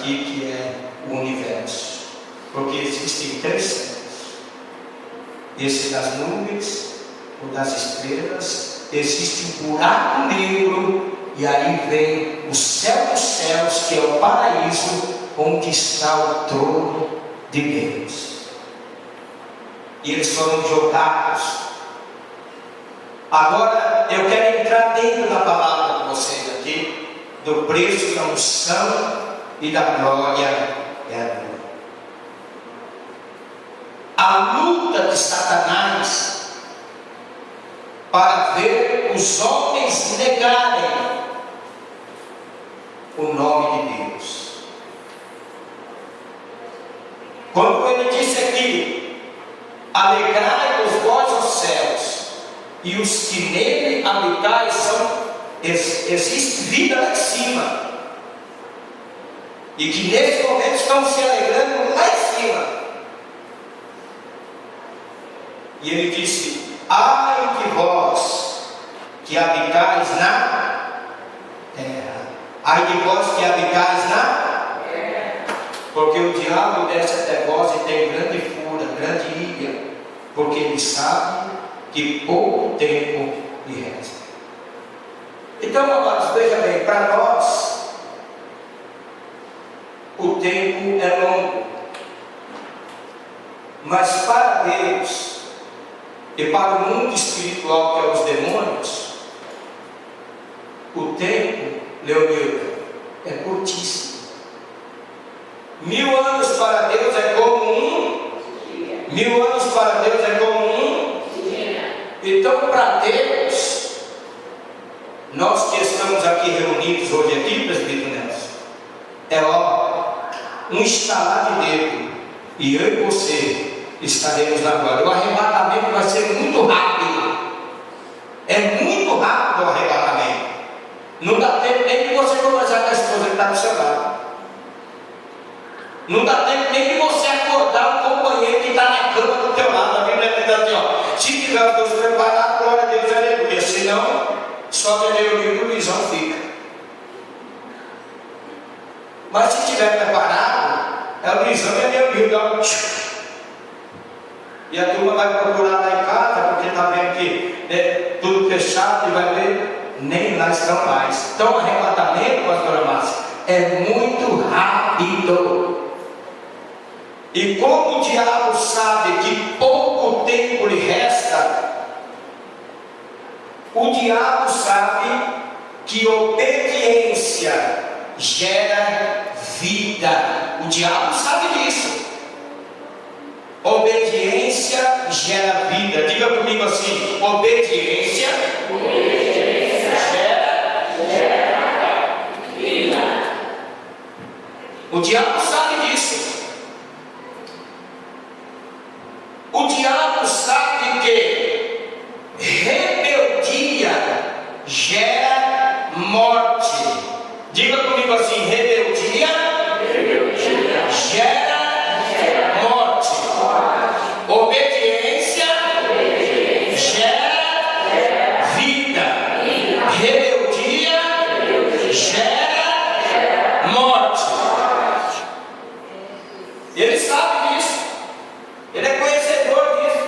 aqui, que é o universo. Porque existem três céus: esse das nuvens, o das estrelas, existe um buraco negro, e aí vem o céu dos céus, que é o paraíso, onde está o trono de Deus. E eles foram jogados. Agora eu quero entrar dentro da palavra com vocês aqui, do preço da unção e da glória eterna. A luta de Satanás para ver os homens negarem o nome de Deus. Quando ele disse aqui: alegrai-vos vós os céus, e os que nele habitais existe vida lá em cima, e que nesse momento estão se alegrando lá em cima. E ele disse: ai de vós que habitais na terra, ai de vós que habitais na terra, porque o diabo desce até vós e tem grande fúria, grande ira, porque ele sabe que pouco tempo lhe resta. Então, amados, veja bem, para nós o tempo é longo, mas para Deus e para o mundo espiritual, que é os demônios, o tempo, Leonildo, é curtíssimo. 1000 anos para Deus é como um dia. 1000 anos para Deus é como um dia. Então, para Deus, nós que estamos aqui reunidos hoje aqui, presbítero Nelson, é um estalar de dedo, e eu e você estaremos na glória. O arrebatamento vai ser muito rápido. É muito rápido o arrebatamento. Não dá tempo nem de você conversar com a esposa que está do seu lado. Não dá tempo nem de você acordar o companheiro que está na cama do teu lado. A Bíblia diz assim, ó: se tiver os dois preparados, glória a Deus, aleluia. Se não, sobe ali o livro, o Luizão fica. Mas se estiver preparado, é o Luizão e é meu livro. E a turma vai procurar lá em casa, porque está vendo que tudo fechado, e vai ver, nem lá estão mais. Então o arrebatamento, pastora Márcia, é muito rápido. E como o diabo sabe que pouco tempo lhe resta, o diabo sabe que obediência gera vida. O diabo sabe disso. Obediência gera vida. Diga comigo assim: obediência gera vida. O diabo sabe disso. O diabo sabe que rebeldia gera morte. Diga comigo assim: rebeldia gera morte. Obediência gera vida. Rebeldia gera morte. Ele sabe disso. Ele é conhecedor disso.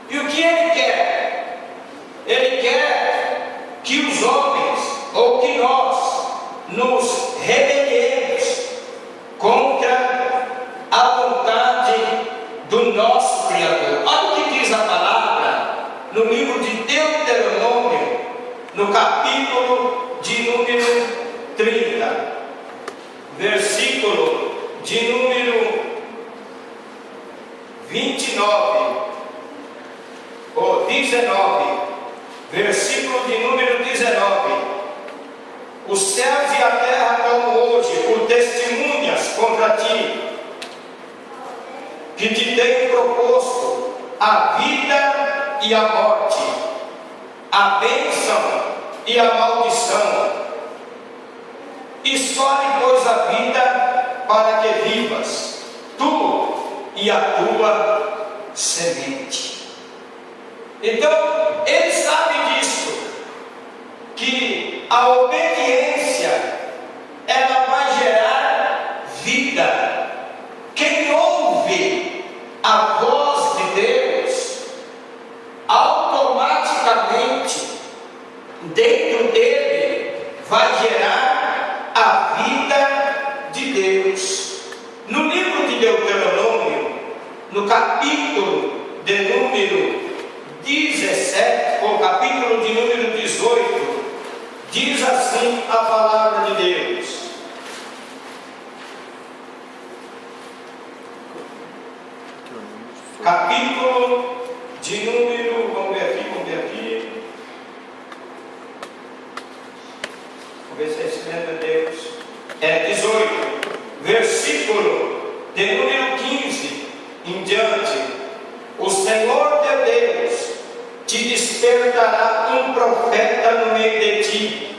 E o que ele quer? Ele quer que os homens, ou que nós, nos rebelemos contra a vontade do nosso Criador. Olha o que diz a palavra no livro de Deuteronômio, no capítulo de número 30, versículo de número 29, ou 19, versículo de número 19: os céus e a terra dão hoje por testemunhas contra ti, que te tenho proposto a vida e a morte, a bênção e a maldição. Escolhe, pois, a vida para que vivas, tu e a tua semente. Então, ele sabe disso, que a obediência, ela vai gerar vida. Quem ouve a voz de Deus, automaticamente, dentro dele, vai gerar a vida de Deus. No livro de Deuteronômio, no capítulo de número 17, ou capítulo de número 18, diz assim a palavra de Deus. Capítulo de número, vamos ver aqui. Vamos ver se é esse mesmo, Deus. 18, versículo de número 15 em diante. O Senhor teu Deus te despertará um profeta no meio de ti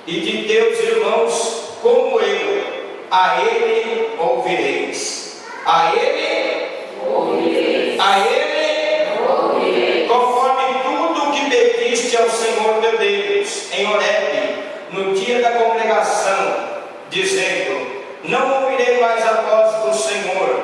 e de teus irmãos como eu. A ele ouvireis. A ele ouvireis. A ele ouvireis. Conforme tudo o que pediste ao Senhor teu Deus em Horebe, no dia da congregação, dizendo: não ouvirei mais a voz do Senhor,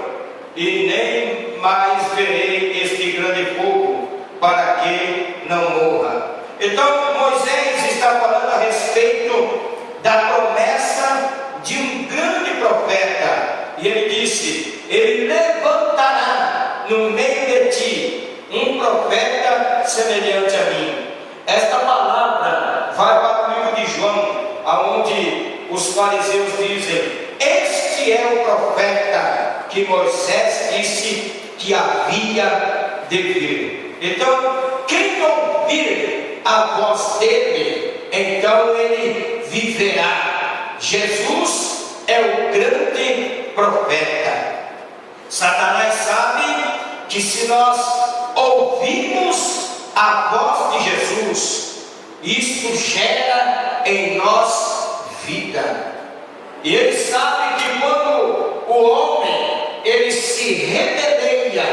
e nem mais verei este grande fogo, para que não morra. Então Moisés está falando a respeito da promessa de um grande profeta, e ele disse: ele levantará no meio de ti um profeta semelhante a mim. Esta palavra vai para o livro de João, aonde os fariseus dizem: este é o profeta que Moisés disse que havia de vir. Então, quem ouvir a voz dele, então ele viverá. Jesus é o grande profeta. Satanás sabe que se nós ouvirmos a voz de Jesus, isso gera em nós vida. E ele sabe que quando o homem ele se rebeleia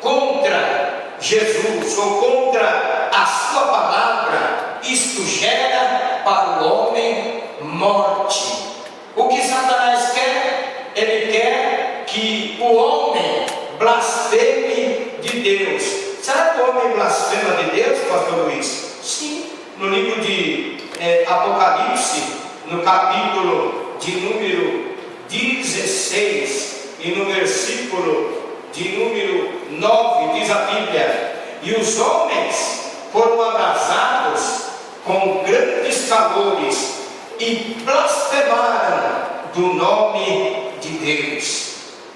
contra Jesus ou contra a sua palavra, isto gera para o homem morte. O que Satanás quer? Ele quer que o homem blasfeme de Deus. Será que o homem blasfema de Deus, pastor Luiz? Sim. No livro de Apocalipse, no capítulo de número 16 e no versículo de número 9, diz a Bíblia: e os homens foram abrasados com grandes calores e blasfemaram do nome de Deus.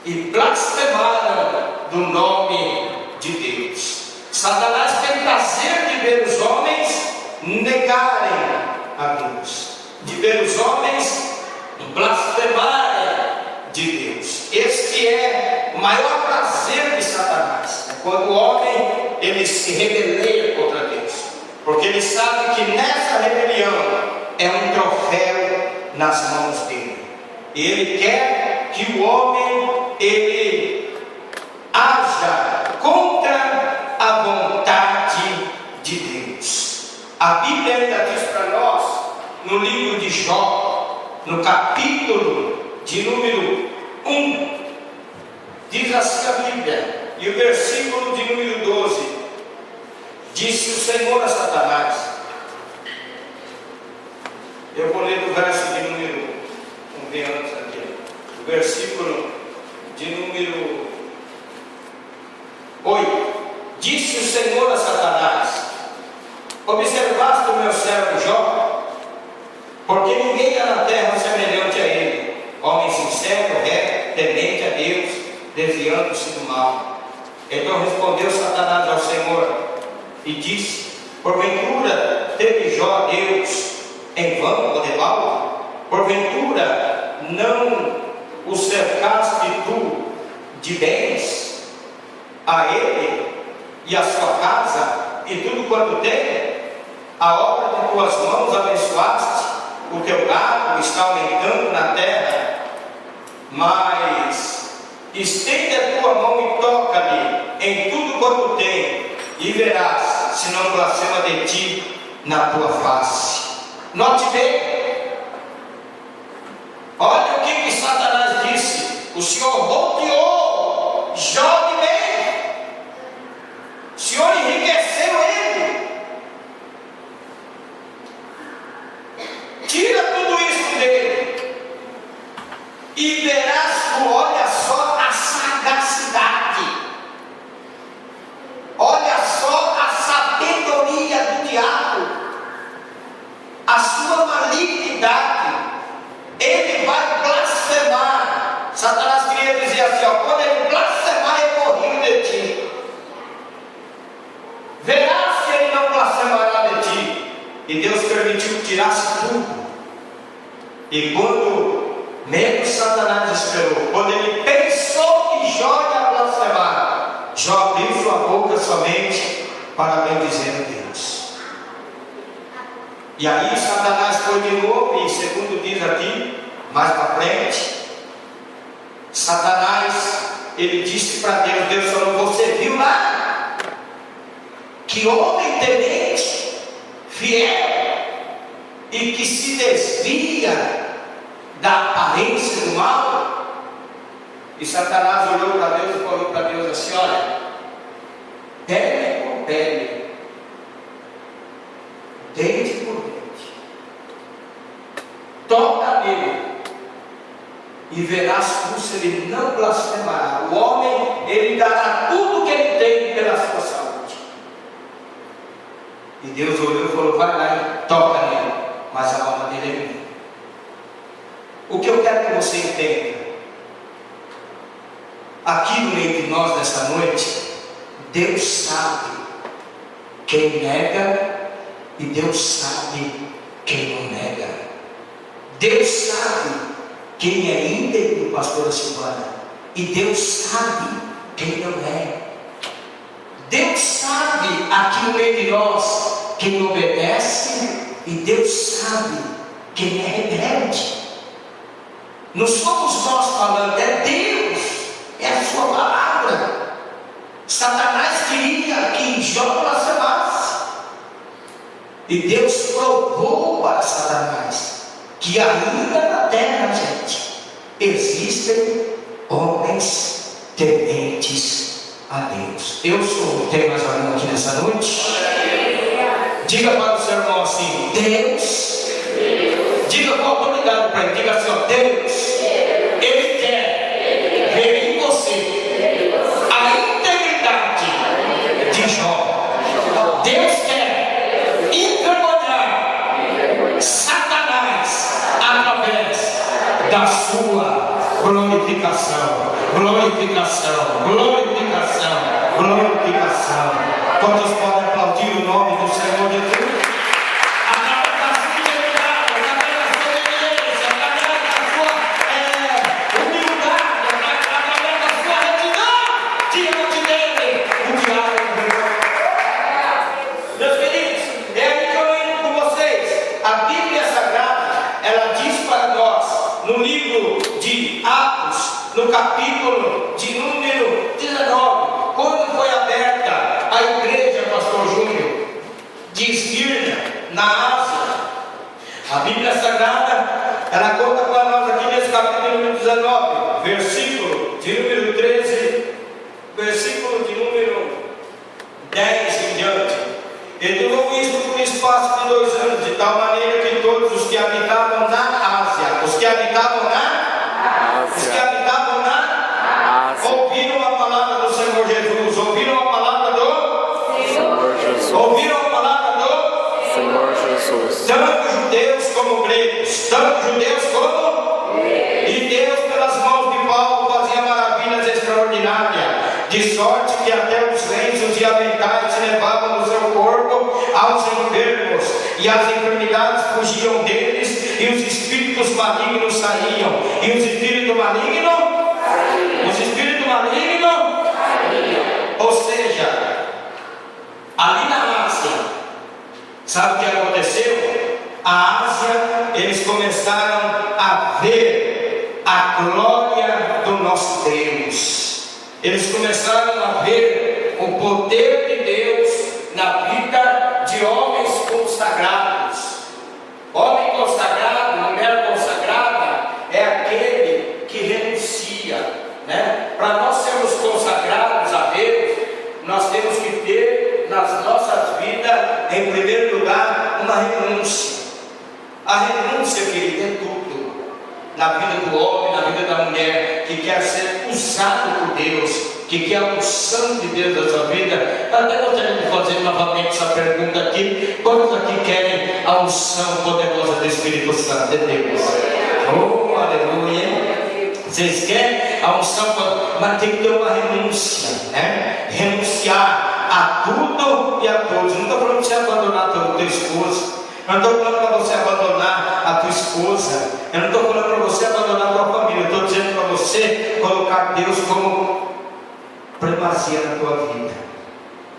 E blasfemaram do nome de Deus. Satanás tem prazer de ver os homens negarem a Deus, de ver os homens blasfemarem de Deus. Este é o maior prazer de Satanás, quando o homem ele se rebeleia contra Deus, porque ele sabe que nessa rebelião é um troféu nas mãos dele, e ele quer que o homem ele haja contra a vontade de Deus. A Bíblia ainda diz para nós, no livro de Jó, no capítulo de número 1, diz assim a Bíblia, e o versículo de número 12: disse o Senhor a Satanás. Eu vou ler o verso de número, vamos ver antes aqui, o versículo de número 8. Disse o Senhor a Satanás: observaste o meu servo Jó? Porque ninguém há na terra semelhante a ele, homem sincero, reto, temente a Deus, desviando-se do mal. Então respondeu Satanás ao Senhor e disse: porventura teve Jó a Deus em vão ou de mal? Porventura não o cercaste tu de bens a ele e a sua casa e tudo quanto tem? A obra de tuas mãos abençoaste, o teu gado está aumentando na terra, mas estende a tua mão e toca-lhe em tudo quanto tem, e verás se não blasfema de ti na tua face. Note bem, olha o que Satanás disse: o Senhor rodeou Jó de bem, o Senhor enriqueceu ele. Tira tudo isso dele e verás, olha só a sagacidade, olha só a sabedoria do diabo, a sua malignidade. Ele vai blasfemar. Satanás queria dizer assim, ó, quando ele blasfemar, eu corri de ti. Verás que ele não blasfemará de ti. E Deus permitiu que tirasse tudo. E quando menos Satanás esperou, quando ele pensou que Jó ia blasfemar, Jó abriu sua boca somente para bendizer a Deus. E aí Satanás foi de novo, e segundo diz aqui, mais para frente, Satanás, ele disse para Deus, Deus falou, você viu lá? Que homem temente, fiel, e que se desvia da aparência do mal. E Satanás olhou para Deus e falou para Deus assim, olha, pele por pele, dente por dente, toca nele e verás tu se ele não blasfemará. O homem, ele dará tudo que ele tem pela sua saúde. E Deus olhou e falou, vai lá e toca nele, mas a alma dele é minha. O que eu quero que você entenda aqui no meio de nós nessa noite, Deus sabe quem nega e Deus sabe quem não nega. Deus sabe quem é íntegro, pastora Silvana, e Deus sabe quem não é. Deus sabe aqui no meio de nós quem obedece, e Deus sabe quem é rebelde. Não somos nós falando, é Deus, é a sua palavra. Satanás queria que Jó blasfemasse, e Deus provou para Satanás que ainda na terra, gente, existem homens tementes a Deus. Eu sou, tem mais alguém aqui nessa noite? Diga para o seu irmão assim, Deus. Diga com autoridade para ele, diga assim, ó, Deus, Ele quer ver em você a integridade de Jó. Deus quer envergonhar Satanás através da sua glorificação. Glorificação, glorificação, glorificação. Quantos podem aplaudir o nome do Senhor Jesus? No capítulo de número 19, quando foi aberta a igreja, pastor Júnior, de Esmirna, na Ásia, a Bíblia Sagrada, ela conta para nós aqui nesse capítulo número 19, versículo de número 13, versículo de número 10 em diante. Ele durou isto por um espaço de 2 anos, de tal maneira que todos os que habitavam na Ásia, os que habitavam ouviram a palavra do Senhor Jesus, ouviram a palavra do Senhor Jesus, ouviram a palavra do Senhor Jesus, tanto judeus como gregos, tanto judeus como e Deus pelas mãos de Paulo fazia maravilhas extraordinárias, de sorte que até os lenços e aventais se levavam no seu corpo aos enfermos, e as enfermidades fugiam deles, e os espíritos malignos saíam, e os espíritos malignos ou seja, ali na Ásia, sabe o que aconteceu? A Ásia, eles começaram a ver a glória do nosso Deus, eles começaram a ver o poder de Deus na vida de homens consagrados. Homem consagrado, mulher consagrada, é aquele que renuncia da renúncia. A renúncia, querido, é tudo na vida do homem, na vida da mulher que quer ser usado por Deus, que quer a unção de Deus na sua vida. Eu até gostaria de fazer novamente essa pergunta aqui: quantos aqui querem a unção poderosa do Espírito Santo de Deus? Oh, aleluia! Vocês querem a unção, mas tem que ter uma renúncia, né? Renunciar a tudo e a todos. Não estou falando para você abandonar a tua esposa, eu não estou falando para você abandonar a tua esposa, eu não estou falando para você abandonar a tua família. Eu estou dizendo para você colocar Deus como primazia na tua vida,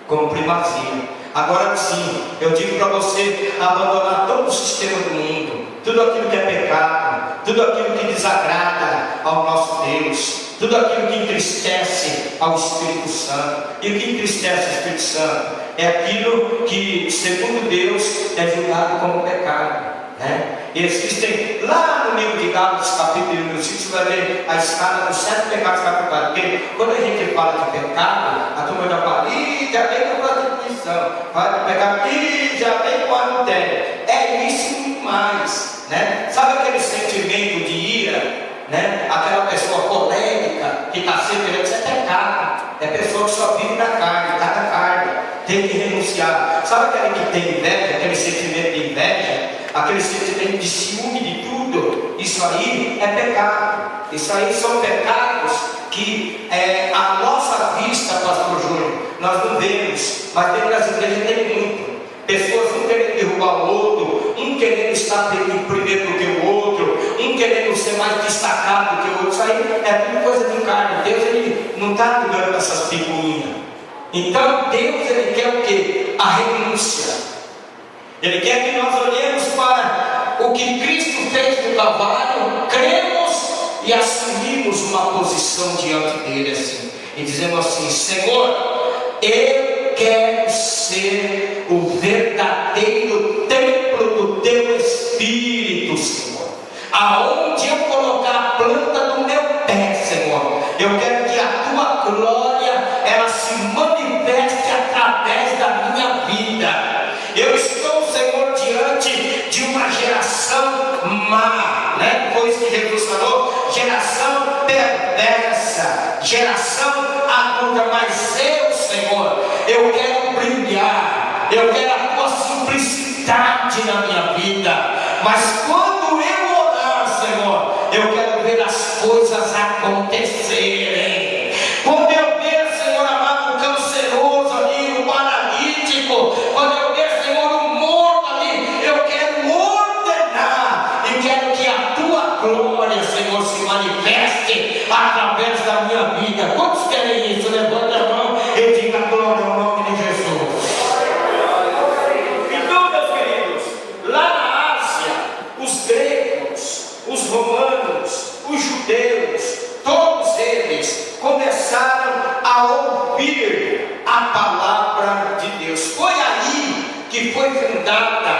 como primazia. Agora sim, eu digo para você abandonar todo o sistema do mundo, tudo aquilo que é pecado, tudo aquilo que desagrada ao nosso Deus, tudo aquilo que entristece ao Espírito Santo. E o que entristece o Espírito Santo é aquilo que, segundo Deus, é julgado como pecado, né? Existem lá no livro de Gálatas, capítulo número 5, você vai ver a escala dos 7 pecados capitais. Porque quando a gente fala de pecado, a turma já fala: ih, já vem com prostituição, fala de pecado, ih, já vem com adultério. É isso e muito mais, né? Sabe aquele sentimento de ira, né? Aquela pessoa colérica que está sempre, isso é pecado. É pessoa que só vive na carne, está na carne, tem que renunciar. Sabe aquele que tem inveja, aquele sentimento de inveja, aquele sentimento de ciúme de tudo? Isso aí é pecado. Isso aí são pecados que a nossa vista, pastor Júnior, nós não vemos, mas dentro das igrejas tem muito. Pessoas um querendo derrubar o outro, um querendo estar primeiro do que o outro, um querendo ser mais destacado do que o outro. Isso aí é tudo coisa de carne. Deus, ele não está ligando com essas picuinhas. Então Deus, ele quer o quê? A renúncia. Ele quer que nós olhemos para o que Cristo fez no Calvário, cremos e assumimos uma posição diante dele assim, e dizemos assim: Senhor, eu quero ser o verdadeiro templo do teu Espírito, Senhor. Aonde eu colocar a planta do meu pé, Senhor, eu quero que a tua glória, ela se manifeste através da minha vida. Eu estou, Senhor, diante de uma geração má, né? Depois que Jesus falou, geração perversa, geração adulta. Mas eu, Senhor, eu quero brilhar, eu quero a tua simplicidade na minha vida. Mas quando eu orar, Senhor, eu quero ver as coisas acontecerem. Quando eu ver, Senhor amado, o canceroso ali, o paralítico, quando eu ver, Senhor, o morto ali, eu quero ordenar e quero que a tua glória, Senhor, se manifeste através da minha vida. Quantos querem isso? Levanta a mão e diga glória ao nome de Jesus. Então, meus queridos, lá na Ásia, os gregos, os romanos, os judeus, todos eles começaram a ouvir a palavra de Deus. Foi aí que foi fundada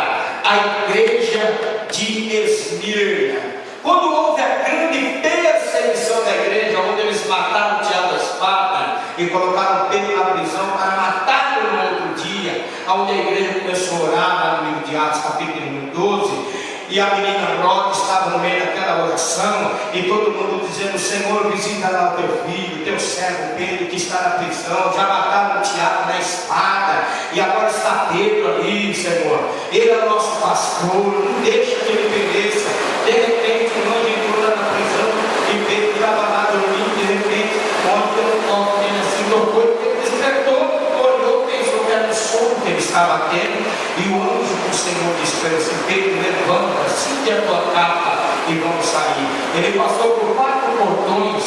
a igreja de Esmirna. Quando houve a grande perseguição da igreja, onde eles mataram o diabo da espada e colocaram Pedro na prisão para matá-lo no outro dia, onde a igreja começou a orar lá no livro de Atos, capítulo 12, e a menina Rod estava no meio daquela oração, e todo mundo dizendo: Senhor, visita lá o teu filho, teu servo Pedro, que está na prisão. Já mataram o Tiago na espada, e agora está Pedro ali, Senhor. Ele é o nosso pastor, não deixa que ele pereça. De repente, o anjo entrou lá na prisão, e Pedro estava lá dormindo. De repente, ontem eu toco nele assim, tocou, ele despertou, olhou, pensou que era um sono que ele estava tendo, e o anjo do Senhor disse para ele assim: Pedro, levanta, cinge a tua capa e vamos sair. Ele passou por 4 portões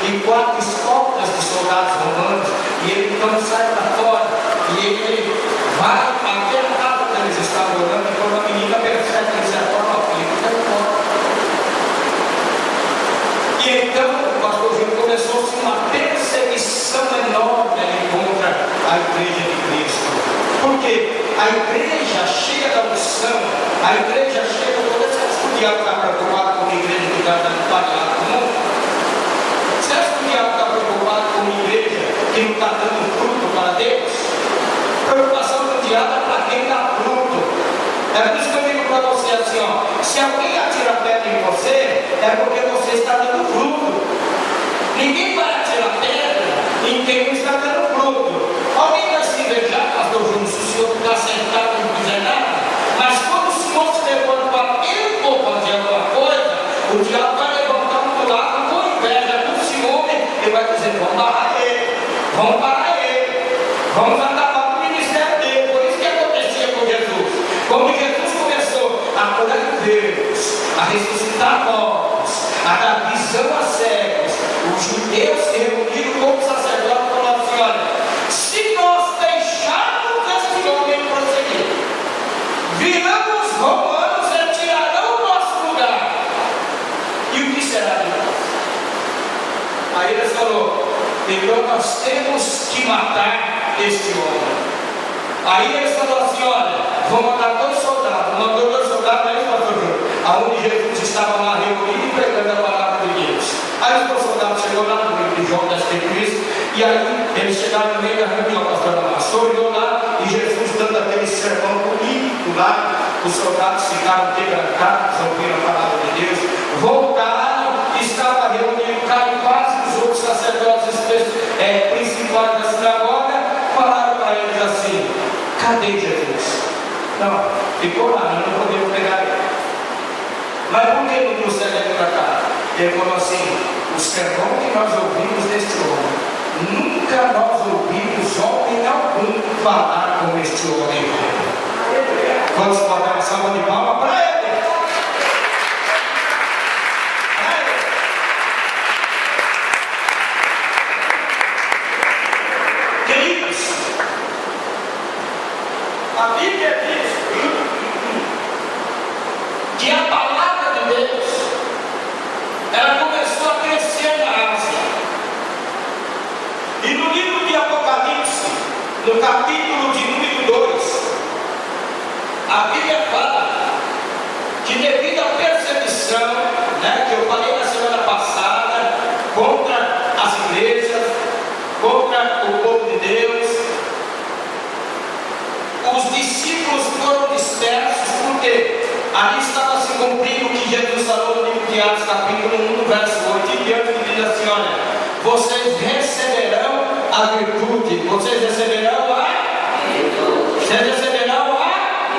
e 4 escoltas de soldados romanos, e ele então sai para fora, e ele vai até a casa que eles estavam orando, e quando a menina percebe que eles acorda a filha, vai embora. E então o pastor Júnior começou-se uma perseguição enorme ali contra a igreja de Cristo. Porque a igreja cheia da unção, a igreja cheia da poder. Você acha que o diabo está preocupado com a igreja que está dando panelada no mundo? Você acha que o diabo está preocupado com uma igreja que não está dando fruto para Deus? A preocupação do diabo é para quem dá fruto. É por isso você, é porque você está dando fruto. Ninguém vai atirar pedra em quem não está dando fruto. Alguém vai se invejar, pastor Júnior, se o senhor ficar sentado e não fizer nada, mas quando o senhor se levanta para ele for fazer alguma coisa, o diabo vai levantar um do lado com inveja, com ciúme, e vai dizer: vamos barrar ele, vamos parar ele, vamos acabar com o ministério dele. Por isso que acontecia com Jesus. Quando Jesus começou a curar enfermos, a ressuscitar mortos, a dar visão a cegos, os judeus se reuniram com o sacerdote e falaram assim: olha, se nós deixarmos este homem prosseguir, virão os romanos e tirarão o nosso lugar. E o que será de nós? Aí ele falou: então nós temos que matar este homem. Aí eles falaram assim: olha, vão mandar 2 soldados. Mandou 2 soldados, aí pastor Júnior, aonde Jesus estava lá reunido e pregando a palavra de Deus. Aí os 2 soldados chegou lá no meio de João 10:3, e aí eles chegaram no meio da reunião, pastor Damastor olhou lá, e Jesus dando aquele sermão político lá, os soldados ficaram quebrantados, ouviram a palavra de Deus, voltaram, estava reunido Caifás e os outros sacerdotes principais da sinagoga, falaram para eles assim: cadê Jesus? Não, ficou lá, nós não podemos pegar ele. Mas por que não trouxeram ele para cá? Ele falou assim: o sermão que nós ouvimos deste homem, nunca nós ouvimos homem algum falar como este homem. Vamos botar uma salva de palmas para ele. Queridos, a Bíblia diz que a palavra de Deus, ela começou a crescer na Ásia. E no livro de Apocalipse, no capítulo de número 2, a Bíblia fala que devido à perseguição, que eu falei na semana passada, contra as igrejas, contra o povo de Deus, os discípulos foram dispersos, porque ali estava se cumprindo o que Jesus falou no livro de Atos, capítulo 1, verso 8 e diante, que diz assim: olha, vocês receberão a virtude, vocês receberão a virtude, vocês receberão a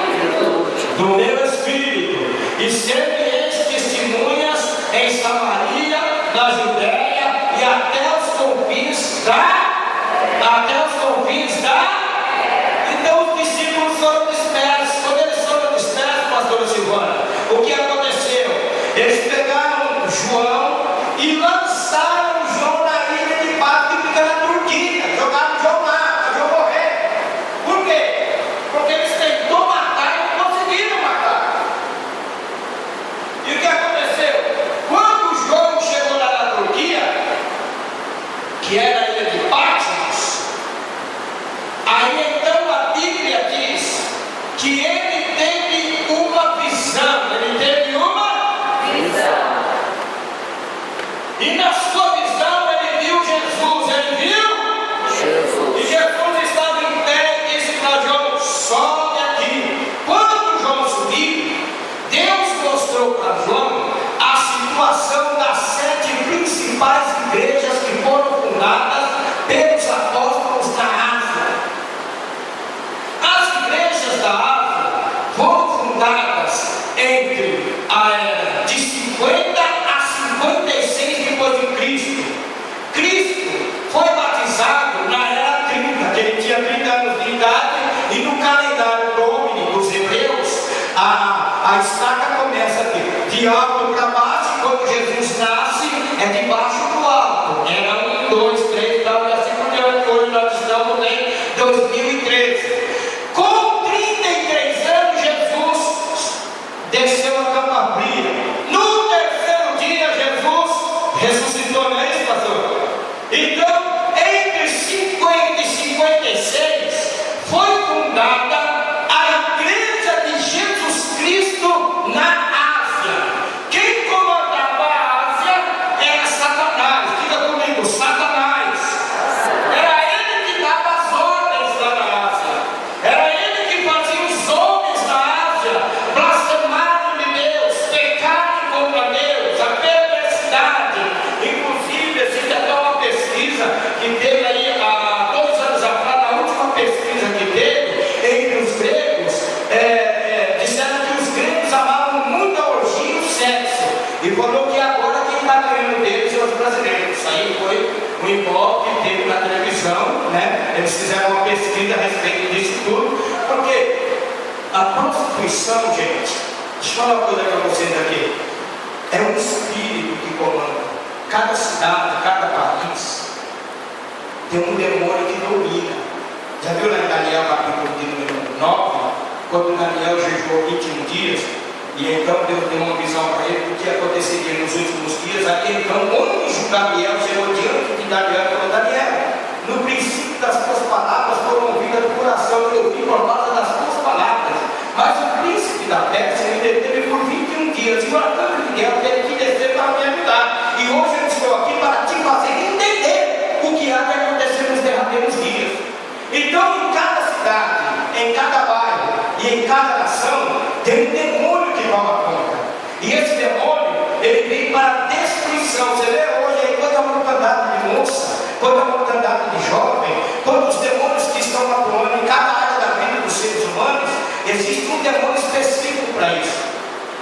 virtude do meu Espírito, e ser-me-eis testemunhas em Samaria, na Judéia e até os confins da Então os discípulos foram dispersos. Quando eles foram dispersos, pastora Silvana, o que aconteceu? Eles pegaram João e lançaram João na ilha de Pátria, que fica na Turquia. Jogaram João lá, para João morrer. Por quê? Porque eles tentou matar e não conseguiram matar. E o que aconteceu? Quando João chegou lá na Turquia, que era a ilha de Patmos, aí então a Bíblia diz que ele teve uma visão. E na sua visão ele viu Jesus. Ele viu? E Jesus estava em pé e disse para João: sobe aqui. Quando João subiu, Deus mostrou para João a situação das 7 principais igrejas que foram fundadas pelos apóstolos da Ásia. As igrejas da Ásia foram fundadas entre a era de 50 a 56 depois de Cristo. Cristo foi batizado na era 30, que ele tinha 30 anos de idade, e no calendário Domini dos hebreus, a estaca começa aqui, de alto para baixo. Quando Jesus nasce, é de baixo para o alto. Era 1, 2, 3, tal, e assim por diante. Hoje nós estamos em 2013. Com 33 anos, Jesus desceu a Cama Fria. No terceiro dia, Jesus ressuscitou, não é isso, pastor? Então, entre 50 e 56, foi fundada a Igreja de Jesus Cristo na Ásia. Quem comandava a Ásia era Satanás. o Ibope teve na televisão, né? Eles fizeram uma pesquisa a respeito disso tudo, porque a prostituição, gente, deixa eu falar uma coisa para vocês aqui, é um espírito que comanda. Cada cidade, cada país tem um demônio que domina. Já viu lá em Daniel capítulo de número 9, quando Daniel jejuou 21 dias, e então Deus deu uma visão para ele do que aconteceria nos últimos dias. Aí então o anjo Gabriel chegou diante de Daniel e falou: Daniel, no princípio das tuas palavras foram ouvidas do coração, eu ouvi por causa das tuas palavras. Mas o príncipe da Pérsia me deteve por 21 dias, e o arcanjo de Deus teve que descer para me ajudar. E hoje eu estou aqui para te fazer entender o que há de acontecer nos derradeiros dias. Então, em cada cidade, em cada bairro e em cada nação, tem um demônio que toma conta. E esse demônio, ele vem para destruição. Você vê hoje aí quanta mortandade de moça, quanta mortandade de jovem, quantos demônios que estão atuando em cada área da vida dos seres humanos. Existe um demônio específico para isso,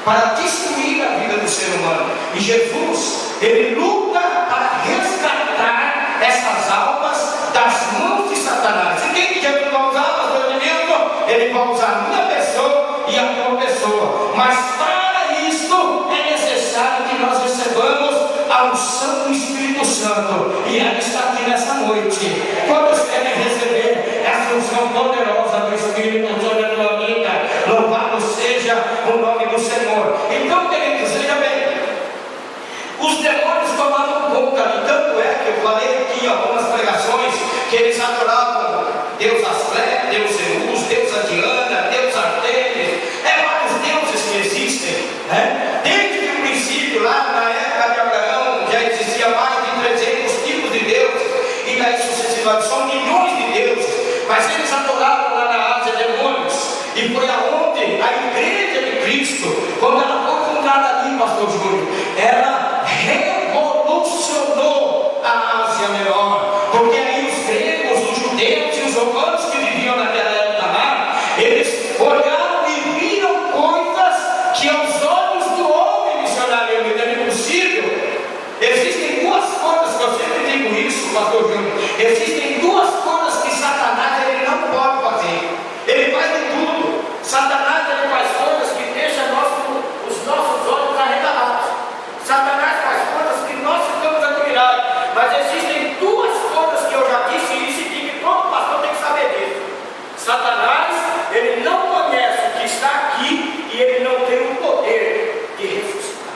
para destruir a vida do ser humano. E Jesus, ele luta para resgatar essas almas das mãos de Satanás. E quem que Jesus vai usar, pastor Edmilson? Ele vai usar a minha pessoa e a tua pessoa. Mas para isto é necessário que nós recebamos a unção do Espírito Santo. E ela está aqui nessa noite. Quantos querem receber essa unção poderosa do Espírito sobre a tua vida? Louvado seja o nome do Senhor. Então, queridos, veja bem, os demônios tomaram conta ali. Tanto é que eu falei aqui em algumas pregações que eles adoravam Deus Asclé, Deus Zeus, Deus Diana, Deus Artemis. É vários deuses que existem, né? Desde o princípio, lá na época de Abraão, já existia mais de 300 tipos de deuses, e daí sucessivamente são milhões de deuses. Mas eles adoravam lá na Ásia demônios, e foi aonde a igreja de Cristo, quando ela foi fundada ali, pastor Júnior, ela revolucionou a Ásia Menor, porque aí os gregos, os judeus e os romanos que viviam naquela época lá, eles olharam e viram coisas que aos olhos do homem missionário era impossível. Existem duas coisas que eu sempre digo isso, pastor Júnior, existem duas coisas que Satanás ele não pode fazer. Ele faz de tudo. Satanás ele faz coisas que deixam os nossos olhos arregalados. Satanás faz coisas que nós ficamos admirados. Mas existem duas coisas que eu já disse isso e que todo pastor tem que saber disso. Satanás, ele não conhece o que está aqui e ele não tem o poder de ressuscitar.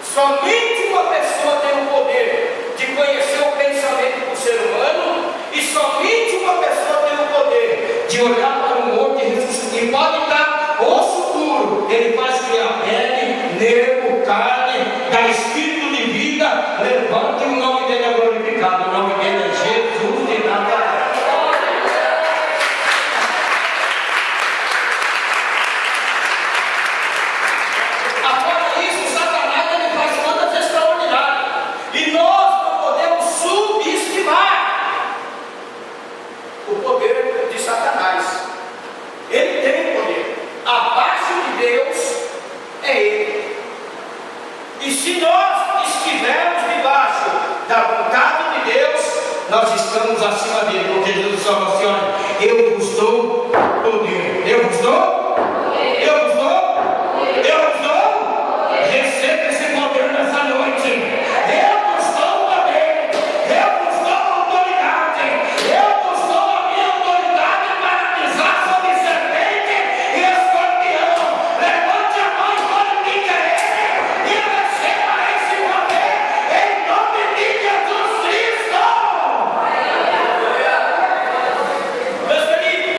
Somente uma pessoa tem o poder de conhecer o pensamento do ser humano, e somente uma pessoa tem o poder de olhar para o morto e ressuscitar. E pode estar osso duro, ele faz criar pele, nervo, carne, dá espírito de vida. Levante o nome dele é glorificado. O nome dele é Jesus de Nazaré. Agora isso, Satanás ele faz coisas extraordinárias, e nós não podemos subestimar o poder de Satanás. Ele tem poder. Abaixo de Deus é ele. E se nós estivermos debaixo da vontade de Deus, nós estamos acima dele, porque Jesus falou assim: